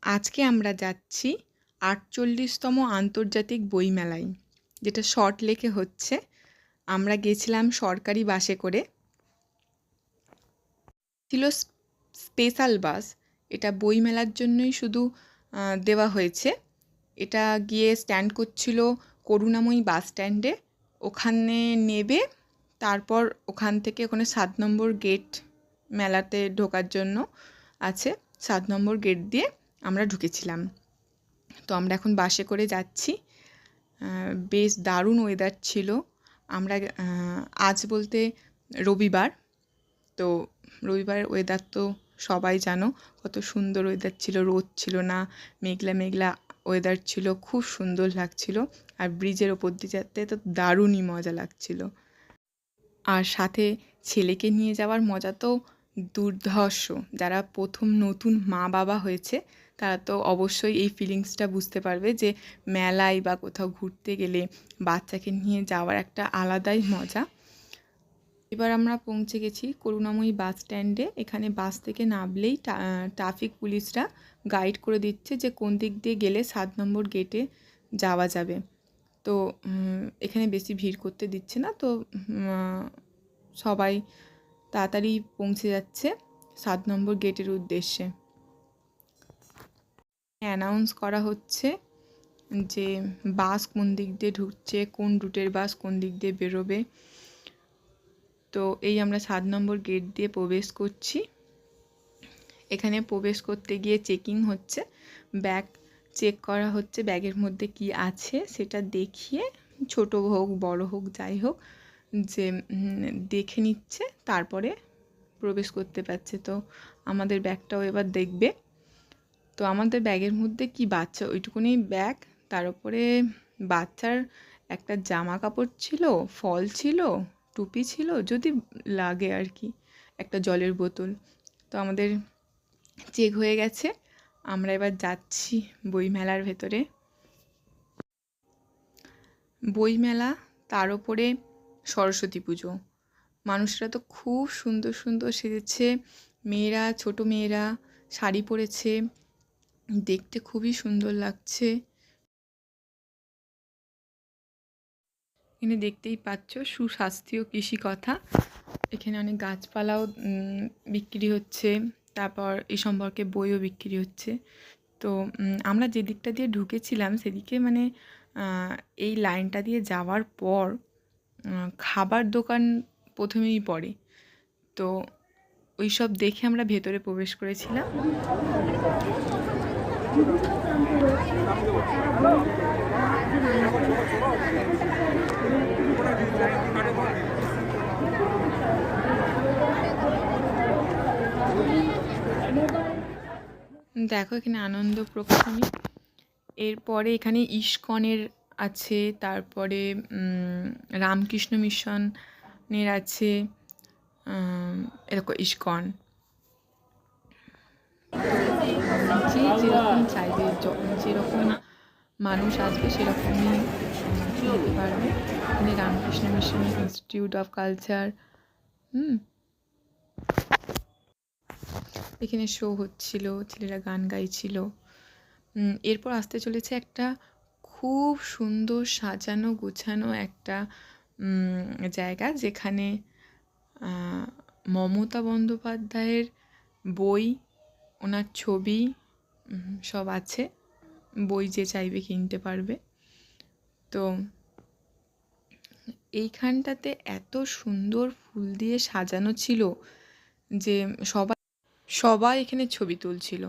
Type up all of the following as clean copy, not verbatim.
আজকে আমরা যাচ্ছি ৪৮তম আন্তর্জাতিক বইমেলায়, যেটা সল্ট লেকে হচ্ছে। আমরা গেছিলাম সরকারি বাসে করে। ছিল স্পেশাল বাস। এটা বইমেলার জন্যই শুধু দেওয়া হয়েছে। এটা গিয়ে স্ট্যান্ড করছিল করুণাময়ী বাস স্ট্যান্ডে। ওখানে নেবে, তারপর ওখান থেকে ওখানে ৭ নম্বর গেট মেলাতে ঢোকার জন্য আছে। ৭ নম্বর গেট দিয়ে আমরা ঢুকেছিলাম। তো আমরা এখন বাসে করে যাচ্ছি। বেশ দারুণ ওয়েদার ছিল। আমরা আজ বলতে রবিবার, তো রবিবারের ওয়েদার তো সবাই জানো কত সুন্দর ওয়েদার ছিল। রোদ ছিল না, মেঘলা মেঘলা ওয়েদার ছিল, খুব সুন্দর লাগছিল। আর ব্রিজের ওপর দিয়ে যেতে তো দারুণই মজা লাগছিল। আর সাথে ছেলেকে নিয়ে যাওয়ার মজা তো দুর্ধর্ষ। যারা প্রথম নতুন মা বাবা হয়েছে তারা তো অবশ্যই এই ফিলিংসটা বুঝতে পারবে যে মেলায় বা কোথাও ঘুরতে গেলে বাচ্চাকে নিয়ে যাওয়ার একটা আলাদাই মজা। এবার আমরা পৌঁছে গেছি করুণাময়ী বাস স্ট্যান্ডে। এখানে বাস থেকে নামলেই ট্রাফিক পুলিশরা গাইড করে দিচ্ছে যে কোন দিক দিয়ে গেলে ৭ নম্বর গেটে যাওয়া যাবে। তো এখানে বেশি ভিড় করতে দিচ্ছে না, তো সবাই তাড়াতাড়ি পৌঁছে যাচ্ছে ৭ নম্বর গেটের উদ্দেশ্যে। অ্যানাউন্স করা হচ্ছে যে বাস কোন দিক দিয়ে ঢুকছে, কোন রুটের বাস কোন দিক দিয়ে বেরোবে। তো এই আমরা ৭ নম্বর গেট দিয়ে প্রবেশ করছি। এখানে প্রবেশ করতে গিয়ে চেকিং হচ্ছে, ব্যাগ চেক করা হচ্ছে, ব্যাগের মধ্যে কি আছে সেটা দেখিয়ে, ছোট হোক বড় হোক যাই হোক, যে দেখে নিচ্ছে, তারপরে প্রবেশ করতে পারছে। তো আমাদের ব্যাগটাও এবার দেখবে। তো আমাদের ব্যাগের মধ্যে কি, বাচ্চা ওইটুকুনি ব্যাগ, তার উপরে বাচ্চার একটা জামা কাপড় ছিল, ফল ছিল, টুপি ছিল যদি লাগে আর কি, একটা জলের বোতল। তো আমাদের চেক হয়ে গেছে। আমরা এবার যাচ্ছি বইমেলার ভেতরে। বইমেলা, তার ওপরে সরস্বতী পুজো। মানুষরা তো খুব সুন্দর সুন্দর সেজেছে। মেয়েরা, ছোট মেয়েরা শাড়ি পরেছে, দেখতে খুবই সুন্দর লাগছে। এখানে দেখতেই পাচ্ছ সুস্বাস্থ্য কৃষি কথা। এখানে অনেক গাছপালাও বিক্রি হচ্ছে, তারপর এই সম্পর্কে বইও বিক্রি হচ্ছে। তো আমরা যে দিকটা দিয়ে ঢুকেছিলাম সেদিকে মানে এই লাইনটা দিয়ে যাওয়ার পর খাবার দোকান প্রথমেই পড়ে। তো ওই সব দেখে আমরা ভেতরে প্রবেশ করেছিলাম। দেখো এখানে আনন্দ প্রকাশনী। এরপরে এখানে ইস্কনের আছে, তারপরে রামকৃষ্ণ মিশনের আছে, এরকম ইস্কন। যে যেরকম চাইবে, যেরকম মানুষ আসবে সেরকমই নিতে পারবে। এখানে Ramakrishna mission institute of culture. এখানে শো হচ্ছিল, ছেলেরা গান গাইছিল। এরপর আসতে চলেছে একটা খুব সুন্দর সাজানো গোছানো একটা জায়গা, যেখানে মমতা বন্দ্যোপাধ্যায়ের বই, ওনার ছবি সব আছে। বই যে চাইবে কিনতে পারবে। তো এইখানটাতে এত সুন্দর ফুল দিয়ে সাজানো ছিল যে সবাই এখানে ছবি তুলছিল।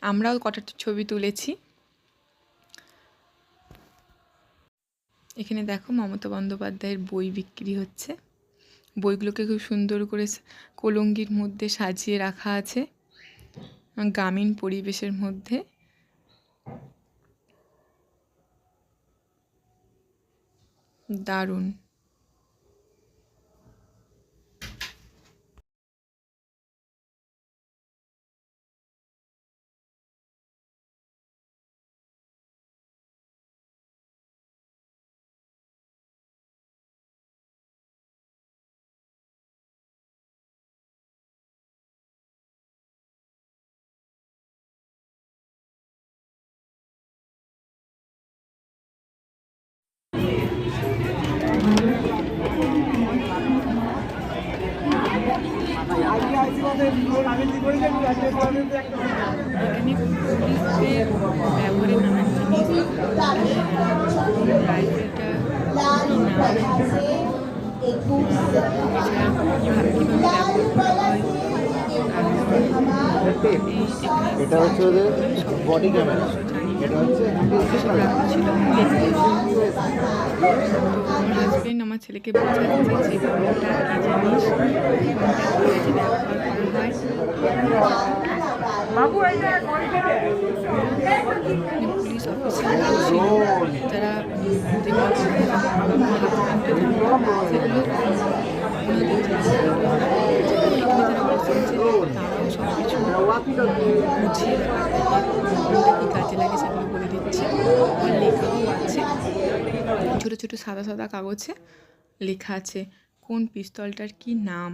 আমরাও কটা ছবি তুলেছি। এখানে দেখো মমতা বন্দ্যোপাধ্যায়ের বই বিক্রি হচ্ছে। বইগুলোকে খুব সুন্দর করে কলঙ্গির মধ্যে সাজিয়ে রাখা আছে, গ্রামীণ পরিবেশের মধ্যে। দারুণ। এখানে পুলিশের ব্যবহারের নানান জিনিস, রাইফেলটা কী নাম, এছাড়া কীভাবে ব্যবহার করা হয়, এটা হচ্ছে ওদের বডি ক্যামেরা, এটা হচ্ছে ছিল। আমার হাজবেন্ড আমার ছেলেকে বোঝাচ্ছে যে কোনটা কী জিনিস, কোনটা কাজে ব্যবহার করা হয়। পুলিশ অফিসার ছিল যারা যেগুলো সেগুলো ওনাদের এখানে যারা বসেছে তারাও সব কিছু বুঝিয়ে কোনটা কী কাজে লাগে সেগুলো বলে দিচ্ছে। আর লেখাও আছে, ছোটো ছোটো সাদা সাদা কাগজে লেখা আছে কোন পিস্তলটার কি নাম।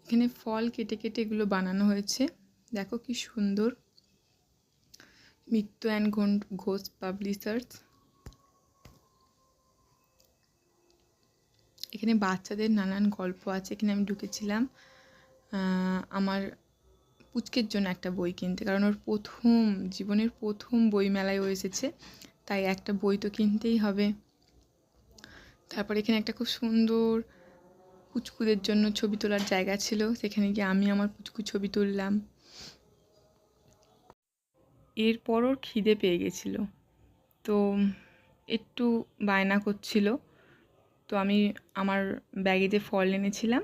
এখানে ফল কেটে কেটে এগুলো বানানো হয়েছে, দেখো কি সুন্দর। মিত্র অ্যান্ড ঘোষ পাবলিশার্স। এখানে বাচ্চাদের নানান গল্প আছে। এখানে আমি ঢুকেছিলাম আমার পুচকের জন্য একটা বই কিনতে, কারণ ওর জীবনের প্রথম বই মেলায় ও এসেছে, তাই একটা বই তো কিনতেই হবে। তারপর এখানে একটা খুব সুন্দর পুচকুদের জন্য ছবি তোলার জায়গা ছিল, সেখানে গিয়ে আমি আমার পুচকু ছবি তুললাম। এরপর ওর খিদে পেয়ে গেছিল, তো একটু বায়না করছিল, তো আমি আমার ব্যাগে যে ফল এনেছিলাম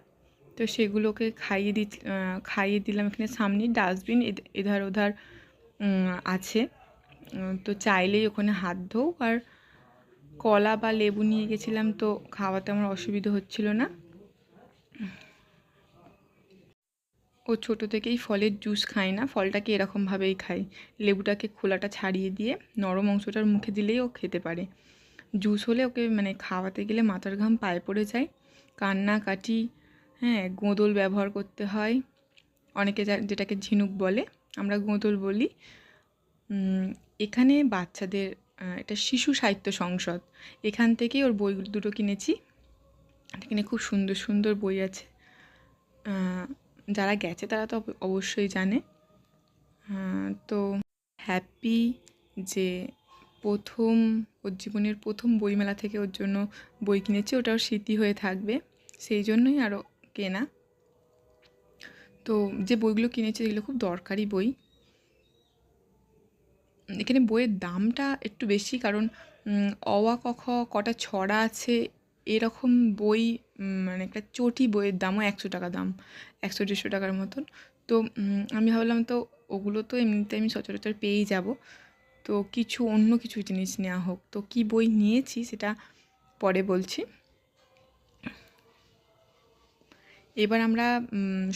তো সেগুলোকে খাইয়ে দিলাম। এখানে সামনে ডাস্টবিন এধার ওধার আছে, তো চাইলেই ওখানে হাত ধোও। আর কলা বা লেবু নিয়ে গেছিলাম, তো খাওয়াতে আমার অসুবিধা হচ্ছিল না। ও ছোটো থেকেই ফলের জুস খায় না, ফলটাকে এরকমভাবেই খায়। লেবুটাকে খোলাটা ছাড়িয়ে দিয়ে নরম অংশটার মুখে দিলেই ও খেতে পারে। জুস হলে ওকে মানে খাওয়াতে গেলে মাথার ঘাম পায়ে পড়ে যায়, কান্নাকাটি, হ্যাঁ, গোঁদল ব্যবহার করতে হয়। অনেকে যেটাকে ঝিনুক বলে, আমরা গোঁদল বলি। এখানে বাচ্চাদের এটা শিশু সাহিত্য সংসদ, এখান থেকেই ওর বইগুলো দুটো কিনেছি। এখানে খুব সুন্দর সুন্দর বই আছে, যারা গেছে তারা তো অবশ্যই জানে। তো হ্যাপি যে ওর জীবনের প্রথম বইমেলা থেকে ওর জন্য বই কিনেছি, ওটাও স্মৃতি হয়ে থাকবে, সেই জন্যই আরও কেনা। তো যে বইগুলো কিনেছি সেগুলো খুব দরকারি বই। এখানে বইয়ের দামটা একটু বেশি, কারণ অ আ ক খ কটা ছড়া আছে এরকম বই, মানে একটা চটি বইয়ের দামও 100 টাকা দাম, 100-150 টাকার মতন। তো আমি ভাবলাম তো ওগুলো তো এমনিতে আমি সচরাচর পেয়েই যাব, তো অন্য কিছু জিনিস নেওয়া হোক। তো কী বই নিয়েছি সেটা পরে বলছি। এবার আমরা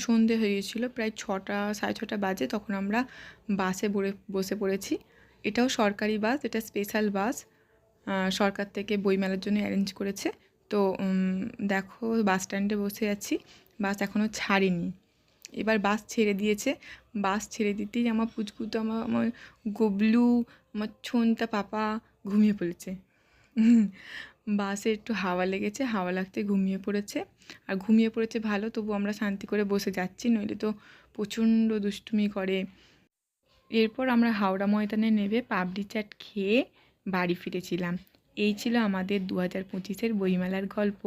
সন্ধে হয়ে গিয়েছিলো, প্রায় 6টা 6:30 বাজে, তখন আমরা বাসে বসে পড়েছি। এটাও সরকারি বাস, এটা স্পেশাল বাস, সরকার থেকে বইমেলার জন্য অ্যারেঞ্জ করেছে। তো দেখো বাস স্ট্যান্ডে বসে আছি, বাস এখনও ছাড়েনি। এবার বাস ছেড়ে দিয়েছে। বাস ছেড়ে দিতেই আমার পুচকু তো আমার গবলু, আমার ছোনটা পাপা ঘুমিয়ে পড়েছে। বাসে একটু হাওয়া লেগেছে, হাওয়া লাগতে ঘুমিয়ে পড়েছে। আর ঘুমিয়ে পড়েছে ভালো, তবু আমরা শান্তি করে বসে যাচ্ছি, নইলে তো প্রচণ্ড দুষ্টুমি করে। এরপর আমরা হাওড়া ময়দানে নেমে পাপড়ি চাট খেয়ে বাড়ি ফিরেছিলাম। এই ছিল আমাদের 2025-এর বইমেলার গল্প।